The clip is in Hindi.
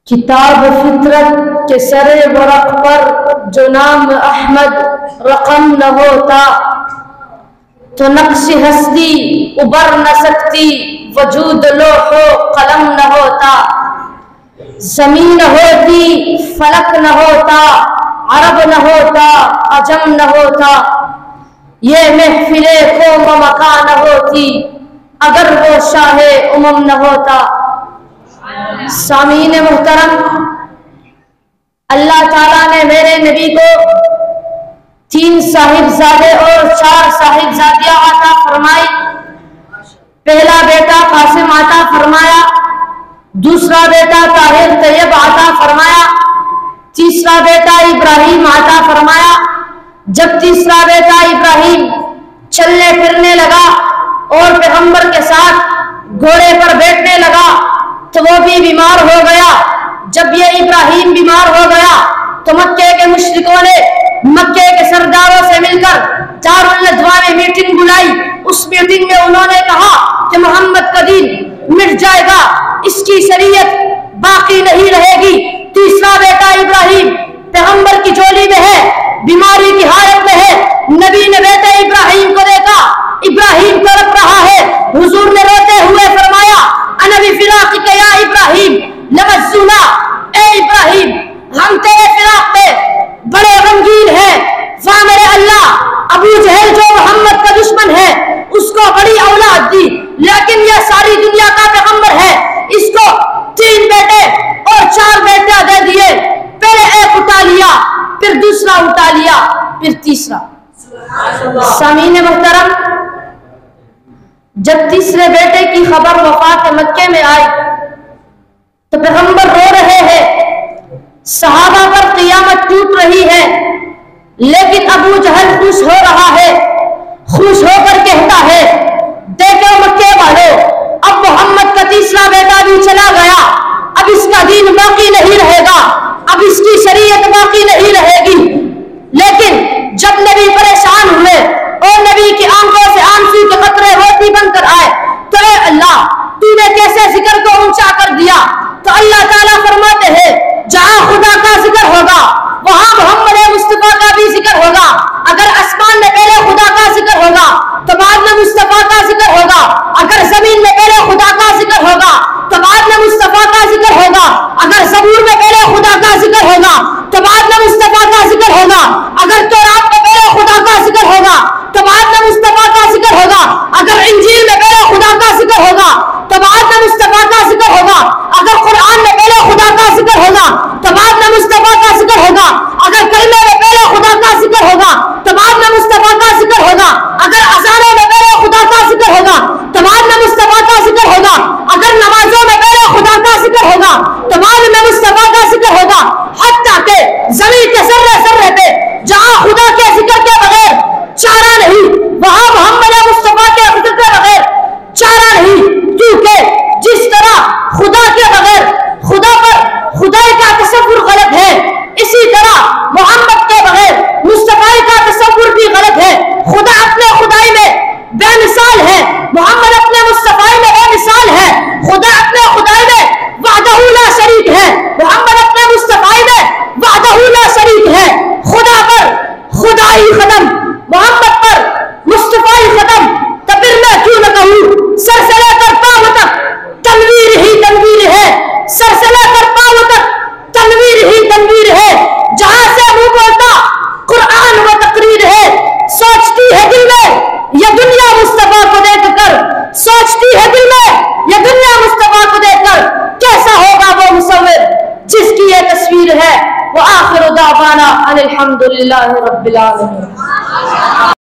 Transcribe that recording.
किताब फितरत के सरे वरक पर जो नाम अहमद रकम न होता तो नक्श हस्ती उबर न सकती, वजूद लोहो कलम न होता। जमीन होती फलक न होता, अरब न होता अजम न होता। ये महफिले कौम मका न होती, अगर वो शाहे उमम न होता। सामीन मुहतरम, अल्लाह ताला ने मेरे नबी को 3 साहिबजादे और 4 साहिबजादियां अता फरमाई। पहला बेटा कासिम अता फरमाया, दूसरा बेटा ताहिर तैयब अता फरमाया, तीसरा बेटा इब्राहिम अता फरमाया। जब तीसरा बेटा इब्राहिम चलने फिरने लगा और पैगंबर के साथ घोड़े पर बैठने लगा तो वो भी बीमार हो गया। जब ये इब्राहिम बीमार हो गया तो मक्के के मुश्रिकों ने मक्के के सरदारों से मिलकर दारुल नदवा में मीटिंग बुलाई। उस मीटिंग में उन्होंने कहा कि मोहम्मद का दीन मिट जाएगा, इसकी शरीयत बाकी नहीं रहेगी। तीसरा बेटा इब्राहिम पैगंबर की झोली में है, बीमारी की हालत में है। नबी ने बेटे इब्राहिम को देखा, इब्राहिम तड़प रहा है। हुजूर ने रोते हुए फरमाया, अनबी फिराक के या इब्राहिम लमज़ूना, ए इब्राहिम हम तेरे फिराक पे बड़े गमगीन हैं। वाह मेरे अल्लाह, अबू जहल जो मोहम्मद का दुश्मन है उसको बड़ी औलाद दी, लेकिन यह सारी दुनिया का पैगंबर है, इसको 3 बेटे और 4 बेटियां दे दिए। पहले एक उठा लिया, फिर दूसरा उठा लिया, फिर तीसरा। सामीन मुहतरम, जब तीसरे बेटे की खबर वफात मक्के में आई तो पैगंबर रो रहे हैं, सहाबा पर क़ियामत टूट रही है, लेकिन अबू जहल खुश हो रहा है। खुश होकर कहता है, देखो मक्के वालों, अब मोहम्मद का तीसरा बेटा भी चला गया, अब इसका दीन बाकी नहीं रहेगा, अब इसकी शरीयत बाकी नहीं रहेगी। लेकिन जब नबी परेशान हुए और नबी की आंखों से आंसू के कतरे रोती बनकर आए तो अल्लाह तूने कैसे जिक्र को ऊंचा कर दिया? तो अल्लाह ताला फरमाते हैं, जहां खुदा का जिक्र होगा वहां मोहम्मद मुस्तफा का भी जिक्र होगा। अगर आसमान में पहले खुदा का जिक्र होगा तो बाद में मुस्तफा का जिक्र होगा। अगर जमीन में पहले खुदा का जिक्र होगा तो बाद में मुस्तफा का जिक्र होगा। अगर ज़बूर में पहले खुदा का जिक्र होगा तो बाद में मुस्तफा का जिक्र होगा। अगर तौरात में पहले खुदा का जिक्र होगा तो बाद में मुस्तफा का जिक्र होगा। अगर इंजील में पहले खुदा का जिक्र होगा तो बाद में मुस्तफा का जिक्र होगा। अगर कुरान में पहले खुदा का जिक्र होगा तो बाद में मुस्तफा का जिक्र होगा। अगर कलमे में पहले खुदा का जिक्र होगा तो बाद में मुस्तफा का जिक्र होगा। अगर अज़ानों में पहले खुदा का जिक्र होगा तो बाद में मुस्तफा का जिक्र होगा। अगर नमाजों में पहले खुदा का जिक्र होगा तो बाद में मुस्तफा का जिक्र होगा। हत्ता के ज़मीन के सर्रे सर्रे पे जहां खुदा के जिक्र के बगैर चारा नहीं, वहां मोहम्मद मुस्तफा के जिक्र के बगैर चारा नहीं। क्योंकि जिस तरह खुदा के बगैर खुदा पर खुदाई का तसव्वुर गलत है, इसी तरह मोहम्मद के बगैर मुस्तफाई का तसव्वुर भी गलत है। खुदा अपने खुदाई में बेमिसाल है, मोहम्मद अपने मुस्तफाई में बेमिसाल है। खुदा अपने खुदाई में वहदहू ला शरीक है, मोहम्मद अपने मुस्तफाई में वहदहू ला शरीक है। खुदा पर खुदाई खत्म, मोहम्मद पर मुस्तफाई खत्म। तो फिर मैं क्यों न कहूं, सर से लेकर पांव तक तनवीर ही तनवीर है, सर से लेकर पांव तक तनवीर ही तनवीर है। जहां से मुंह बोलता कुरान व तकरीर है। सोचती है दिल में यह दुनिया मुस्तफा को देखकर, सोचती है दिल में यह दुनिया मुस्तफा को देखकर, कैसा होगा वो मुसव्विर जिसकी ये तस्वीर है। वो आखिर दावाना अनिल हम्दुलिल्लाहि रब्बिल आलमीन।